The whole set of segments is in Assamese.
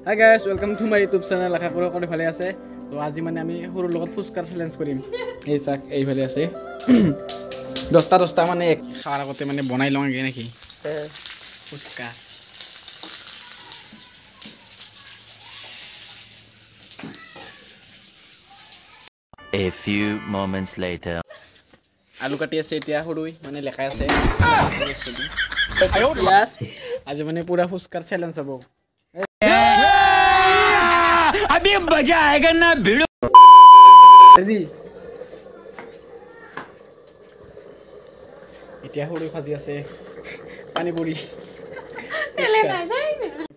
Hi guys, welcome to my YouTube channel. আশা কৰো সকলোৱে ভালে আছে। তো আজি মানে আমি সৰুৰ লগত ফুচকাৰ চ্যালেঞ্জ কৰিম। এই চাক এই ভালে আছে। 10টা মানে খাৱাৰ আগতে মানে বনাই লওঁগে নেকি? Phuchka. A few moments later. আলু কাটি আছে এতিয়া সৰুই মানে লেখাই আছে। আজি মানে পুৰা ফুচকাৰ চ্যালেঞ্জ হ'ব। अभी मजा आएगा ना भिड़ो ৰেডি এতিয়া সৰু ভাজি আছে পানী পুৰি তেলে নাই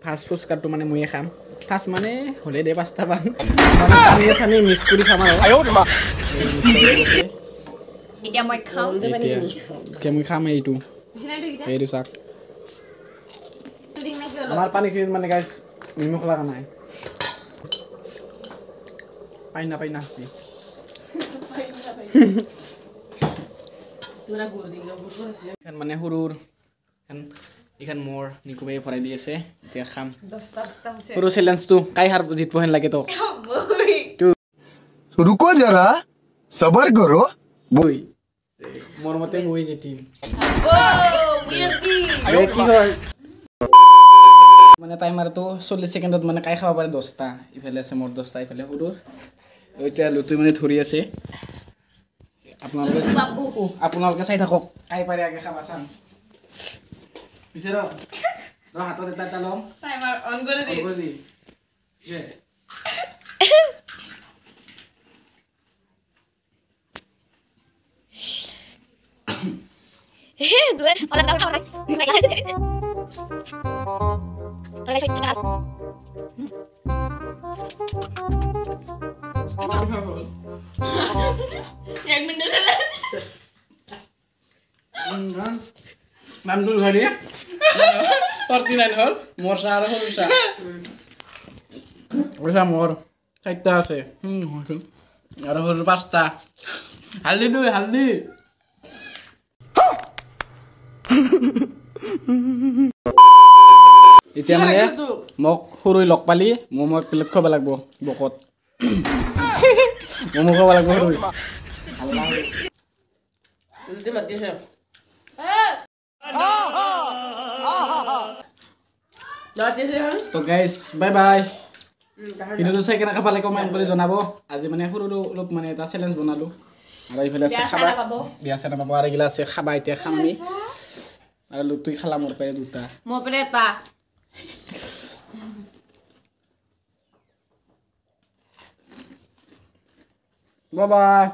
ফাস্ট ফুচকাটো মানে মইয়ে খাম ফাস্ট মানে হলে দে পাঁচটা মান মানে পানী সানি মিক্স কৰি খাম আৰু এতিয়া মই খাম কে মই খাম এইটো এইটো চাক আমাৰ পানী খিনি মানে গাইস নিমখ লাগা নাই পাইনা তোরা গোল দিন বুঝছ এখন মানে হুরুর এখন মোর নিকুবে ভরাই দিয়েছে এতিয়া খাম 10টা পুরো চ্যালেঞ্জ তো কাই হার জিতবো হেন লাগে তো रुको जरा सबर करो বই মোর মতে মই জিতিম ও বিএসডি আরে কি হয় মানে টাইমার তো 40 সেকেন্ডত মানে কাই খাবা পারে 10টা ইফালে আছে মোর 10টা ইফালে হুরুর ওইটা লুতুই মানে ধৰি আছে আপোনালোকে চাই থাকক কাই পাৰে আগে খাবা চান পিছে ৰ হাতত এটা লম টাইমার অন করে দি হে দুই ওলা দাও খাওয়া নিয়ে গেছে ওলা সেই টাকা এক মিনিট নাম দূর ঘরে তোর কি নাই হল মোর সার হল সা ওসা মোর চারটা আছে আর হল পাঁচটা হালদি দুই হালদি এতিয়া মানে মোক সৰুই লগ পালি মোক প্লেট খাব লাগিব বকত মমো খাব লাগিব সৰুই তো গাইস বাই বাই ভিডিওটো চাই কেনেকৈ পালে কমেণ্ট কৰি জনাব আজি মানে সৰু অলপ মানে এটা চ্যালেঞ্জ বনালো আৰু এইফালে আছে খাবা বিয়া চানা পাব আৰু এগিলা আছে খাবা এতিয়া খাম আমি আৰু লুতুই খালা মোৰ পায়ে দুটা মোৰ পৰে এটা বাই বাই